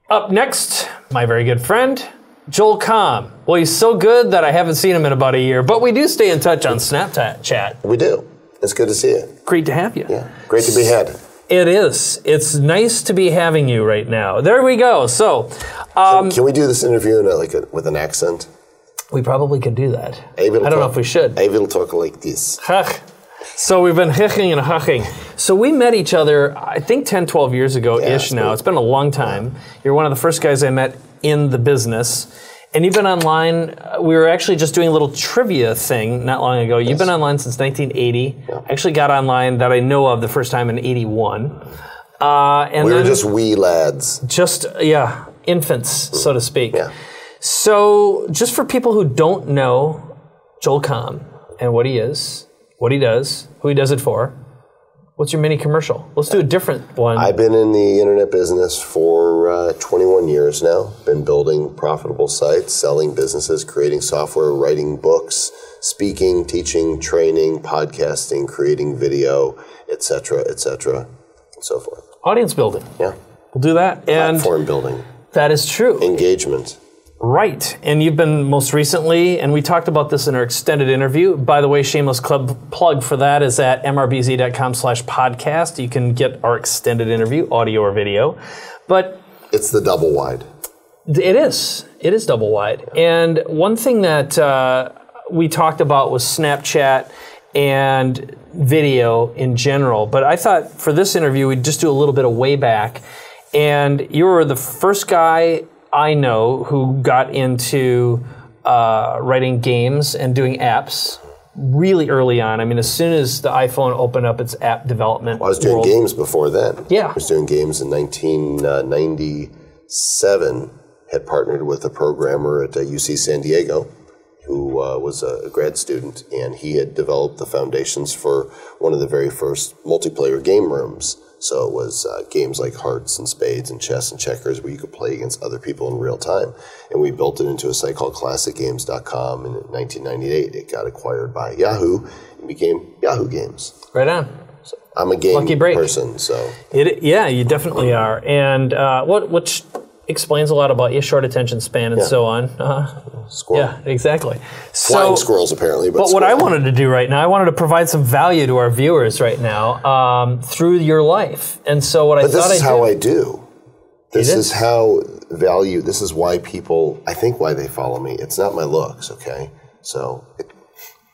Up next, my very good friend, Joel Comm. Well, he's so good that I haven't seen him in about a year, but we do stay in touch on Snapchat. We do. It's good to see you. Great to have you. Yeah, great to be had. It is. It's nice to be having you right now. There we go. So, can we do this interview in with an accent? We probably could do that. I don't know if we should. I will talk like this. So we've been heching and haching. So we met each other, I think 10, 12 years ago-ish now. It's been a long time. Yeah. You're one of the first guys I met in the business. And you've been online. We were actually just doing a little trivia thing not long ago. You've been online since 1980. Yeah. Actually got online that I know of the first time in 81. And we were just wee lads. Just, infants, so to speak. Yeah. So just for people who don't know Joel Comm and what he is, what he does, who he does it for, what's your mini commercial? Let's do a different one. I've been in the internet business for 21 years now. Been building profitable sites, selling businesses, creating software, writing books, speaking, teaching, training, podcasting, creating video, etc., and so forth. Audience building. Yeah. We'll do that. And platform building. That is true. Engagement. Right. And you've been most recently, and we talked about this in our extended interview. By the way, shameless plug for that is at mrbz.com/podcast. You can get our extended interview, audio or video. But it's the double wide. It is. It is double wide. And one thing that we talked about was Snapchat and video in general. But I thought for this interview, we'd just do a little bit of way back. And you were the first guy I know who got into writing games and doing apps really early on. I mean, as soon as the iPhone opened up its app development I was doing games before then. Yeah. I was doing games in 1997, had partnered with a programmer at UC San Diego who was a grad student, and he had developed the foundations for one of the very first multiplayer game rooms. So it was games like hearts and spades and chess and checkers where you could play against other people in real time. And we built it into a site called classicgames.com. And in 1998, it got acquired by Yahoo and became Yahoo Games. Right on. So I'm a game person. So yeah, you definitely are. And which explains a lot about your short attention span and so on. Squirrel. Yeah, exactly. Flying squirrels, apparently. But what I wanted to do right now, I wanted to provide some value to our viewers right now through your life. And so what I thought I'd do... But this is how I do. This is how value... This is why people... I think why they follow me. It's not my looks, okay? So...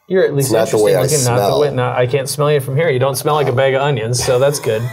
You're at least not the way I smell. I can't smell you from here. You don't smell like a bag of onions, so that's good.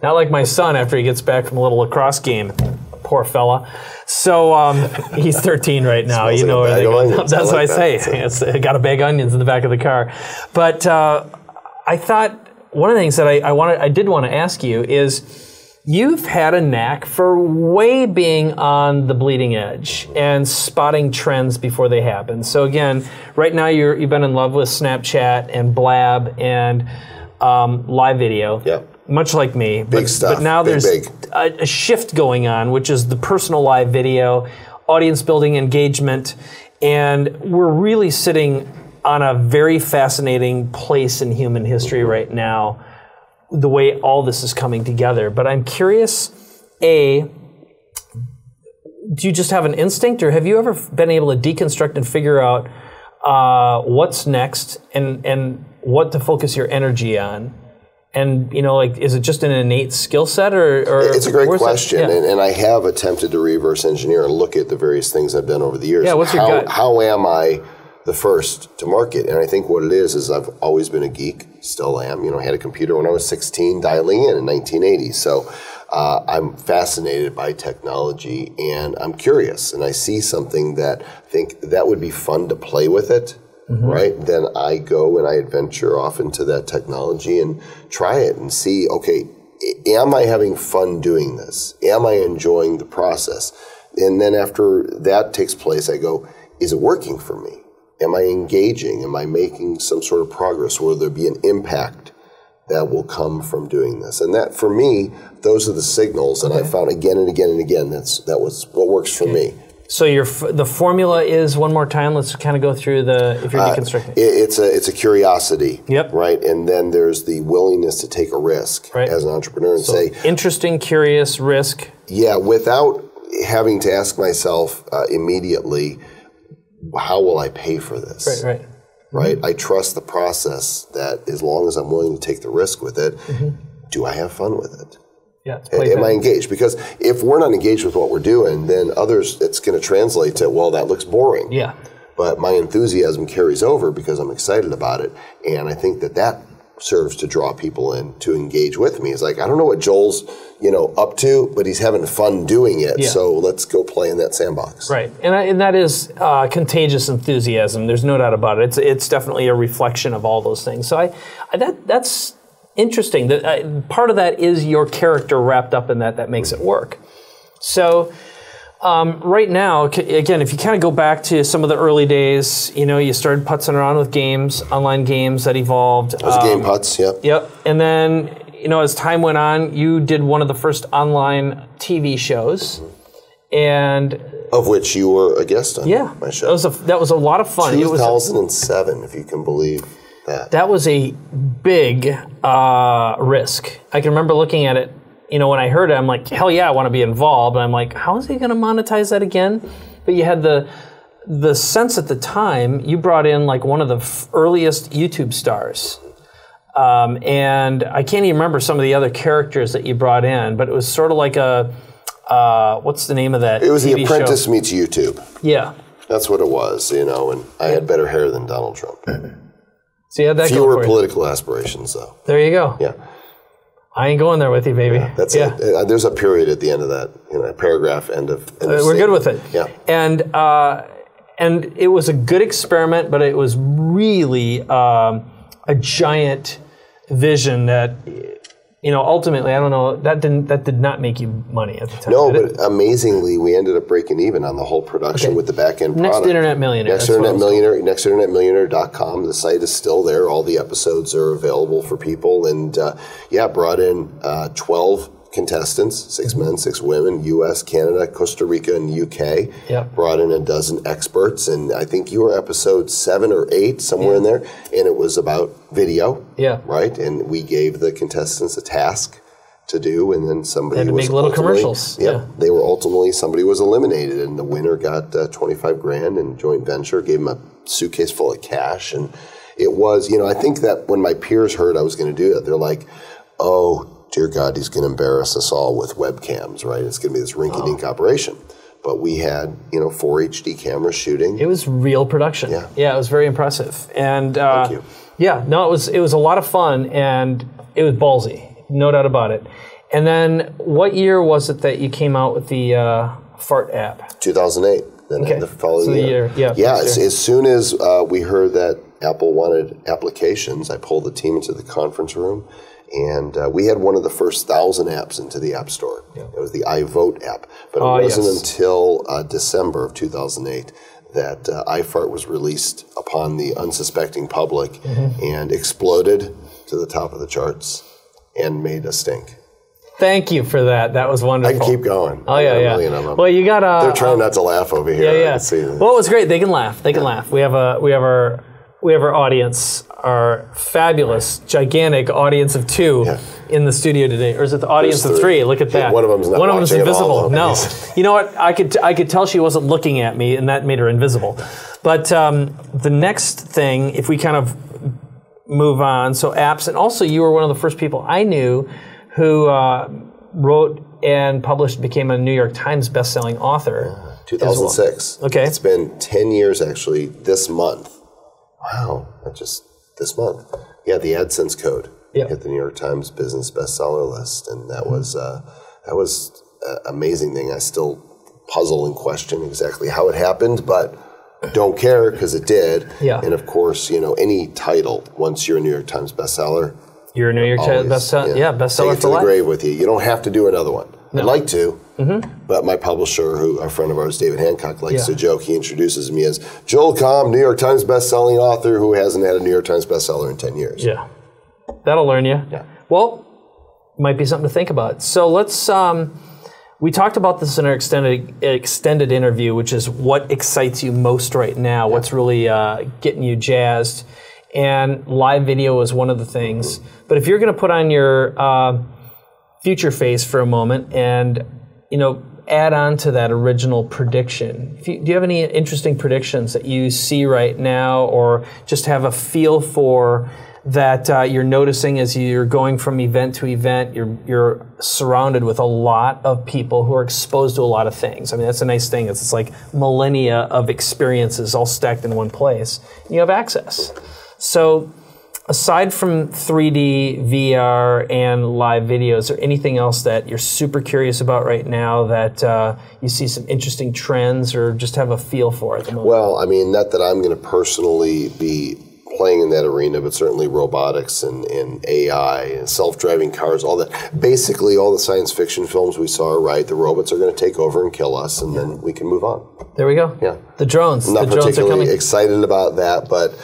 Not like my son after he gets back from a little lacrosse game. Poor fella. So he's 13 right now. You know where they go. That's what I say. It's got a bag of onions in the back of the car. But I thought one of the things that I did want to ask you is you've had a knack for way being on the bleeding edge and spotting trends before they happen. So again, right now you've been in love with Snapchat and Blab and live video. Yep. Much like me. Big stuff. But now there's a shift going on, which is the personal live video, audience building, engagement, and we're really sitting on a very fascinating place in human history right now, the way all this is coming together. But I'm curious, do you just have an instinct, or have you ever been able to deconstruct and figure out what's next and what to focus your energy on? And, is it just an innate skill set or it's a great question. Yeah. And I have attempted to reverse engineer and look at the various things I've done over the years. Yeah, what's your gut? How am I the first to market? And I think what it is I've always been a geek, still am. I had a computer when I was 16 dialing in 1980. So I'm fascinated by technology and I'm curious. And I see something that I think that would be fun to play with it. Mm-hmm. Right? Then I go and I adventure off into that technology and try it and see, okay, am I having fun doing this? Am I enjoying the process? And then after that takes place, I go, is it working for me? Am I engaging? Am I making some sort of progress? Will there be an impact that will come from doing this? And that, for me, those are the signals that I found again and again and again. That was what works for me. So the formula is, one more time, let's kind of go through if you're deconstructing. It's a curiosity, yep. Right? And then there's the willingness to take a risk as an entrepreneur and say... Interesting, curious, risk. Yeah, without having to ask myself immediately, how will I pay for this? Right? I trust the process that as long as I'm willing to take the risk with it, do I have fun with it? Yeah, am I engaged? Because if we're not engaged with what we're doing, then others, it's going to translate to, well, that looks boring. Yeah. But my enthusiasm carries over because I'm excited about it. And I think that serves to draw people in to engage with me. It's like, I don't know what Joel's, up to, but he's having fun doing it. Yeah. So let's go play in that sandbox. Right. And that is contagious enthusiasm. There's no doubt about it. It's definitely a reflection of all those things. So that's interesting. Part of that is your character wrapped up in that makes it work. So right now, again, if you kind of go back to some of the early days, you started putzing around with games, online games that evolved. It was game putz, yep. Yep. And then, as time went on, you did one of the first online TV shows. And of which you were a guest on my show. That was a lot of fun. 2007, if you can believe that. That was a big risk. I can remember looking at it. When I heard it, I'm like, hell yeah, I want to be involved. And I'm like, how is he going to monetize that again? But you had the sense at the time, you brought in like one of the earliest YouTube stars. And I can't even remember some of the other characters that you brought in, but it was sort of like what's the name of that It was TV The Apprentice show? Meets YouTube. Yeah. That's what it was, and I had better hair than Donald Trump. So you had that Fewer political aspirations, though. There you go. Yeah. I ain't going there with you, baby. Yeah, that's it. There's a period at the end of that, paragraph, end of we're good with it. Yeah. And it was a good experiment, but it was really a giant vision that, ultimately, I don't know, that did not make you money at the time. No, but amazingly, we ended up breaking even on the whole production with the back-end product. Next Internet Millionaire. Next Internet Millionaire, nextinternetmillionaire.com. The site is still there. All the episodes are available for people. And, brought in 12 contestants, 6 men, 6 women, U.S., Canada, Costa Rica, and U.K. Yep. Brought in a dozen experts. And I think you were episode 7 or 8, somewhere in there. And it was about video. Yeah. Right? And we gave the contestants a task to do, and then somebody was make little commercials. They were somebody was eliminated, and the winner got $25,000 in joint venture, gave him a suitcase full of cash. And it was, I think that when my peers heard I was going to do that, they're like, oh, dear God, he's going to embarrass us all with webcams, right? It's going to be this rinky-dink operation. But we had, 4 HD cameras shooting. It was real production. Yeah, it was very impressive. And thank you. Yeah, no, it was a lot of fun, and it was ballsy, no doubt about it. And then, what year was it that you came out with the Fart app? 2008. Then the following year. As soon as we heard that Apple wanted applications, I pulled the team into the conference room. And we had one of the first 1,000 apps into the App Store. Yeah. It was the iVote app. But it wasn't until December of 2008 that iFart was released upon the unsuspecting public and exploded to the top of the charts and made a stink. Thank you for that. That was wonderful. I can keep going. Oh, yeah. Well, you got They're trying not to laugh over here. Yeah. Well, it was great. They can laugh. They can laugh. We have our audience, our fabulous, gigantic audience of 2 in the studio today. Or is it the audience of 3? Look at that. One of them's not One of them's invisible. All, no. You know what? I could tell she wasn't looking at me, and that made her invisible. But the next thing, if we kind of move on, so apps, and also you were one of the first people I knew who wrote and published, became a New York Times bestselling author. 2006. Well. Okay. It's been 10 years, actually, this month. Wow, not just this month. Yeah, the AdSense Code hit the New York Times Business Bestseller list, and that was an amazing thing. I still puzzle and question exactly how it happened, but don't care because it did. Yeah. And of course, any title, once you're a New York Times bestseller, you're a New York Times bestseller. Yeah, bestseller take it to the grave with you. You don't have to do another one. No. I'd like to, but my publisher, a friend of ours, David Hancock, likes to joke. He introduces me as Joel Comm, New York Times bestselling author who hasn't had a New York Times bestseller in 10 years. Yeah, that'll learn you. Yeah. Well, might be something to think about. So let's. We talked about this in our extended interview, which is what excites you most right now. Yeah. What's really getting you jazzed, and live video is one of the things. But if you're going to put on your future face for a moment, and add on to that original prediction, do you have any interesting predictions that you see right now, or just have a feel for that you're noticing as you're going from event to event? You're surrounded with a lot of people who are exposed to a lot of things. I mean, that's a nice thing. It's like millennia of experiences all stacked in one place. You have access. So aside from 3D, VR, and live videos, is there anything else that you're super curious about right now that you see some interesting trends or just have a feel for at the moment? Well, I mean, not that I'm going to personally be playing in that arena, but certainly robotics and AI and self-driving cars, all that. Basically, all the science fiction films we saw are right. The robots are going to take over and kill us, and then we can move on. There we go. Yeah. The drones. I'm not the drones particularly are coming. excited about that, but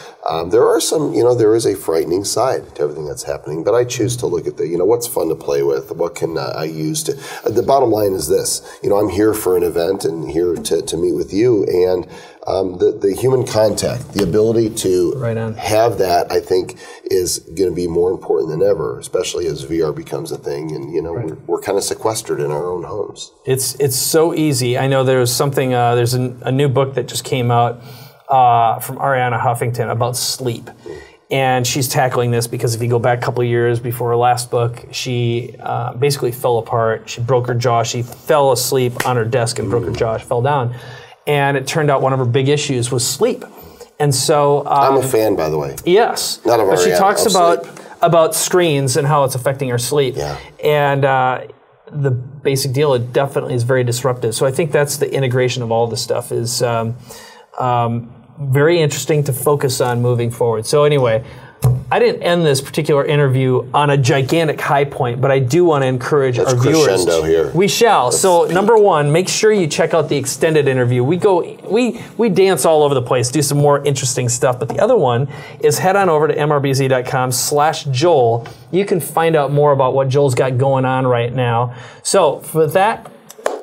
there are some, there is a frightening side to everything that's happening, but I choose to look at the, what's fun to play with, what can I use to, the bottom line is this, I'm here for an event and here to meet with you, and the human contact, the ability to have that, I think, is going to be more important than ever, especially as VR becomes a thing, and we're kind of sequestered in our own homes. It's so easy. I know there's something. There's a new book that just came out from Arianna Huffington about sleep, and she's tackling this because if you go back a couple of years before her last book, she basically fell apart. She broke her jaw. She fell asleep on her desk and broke her jaw. She fell down. And it turned out one of her big issues was sleep. And so I'm a fan, by the way. Yes. Not of but she talks sleep. about screens and how it's affecting our sleep. Yeah. And the basic deal, it definitely is very disruptive. So I think that's the integration of all this stuff is very interesting to focus on moving forward. So anyway, I didn't end this particular interview on a gigantic high point, but I do want to encourage our viewers. Crescendo here. We shall. So number one, make sure you check out the extended interview. We dance all over the place, do some more interesting stuff. But the other one is head on over to mrbz.com/Joel. You can find out more about what Joel's got going on right now. So for that,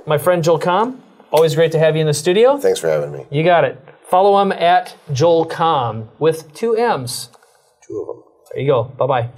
my friend Joel Comm, always great to have you in the studio. Thanks for having me. You got it. Follow him at Joel Comm with 2 M's. 2 of them. There you go. Bye-bye.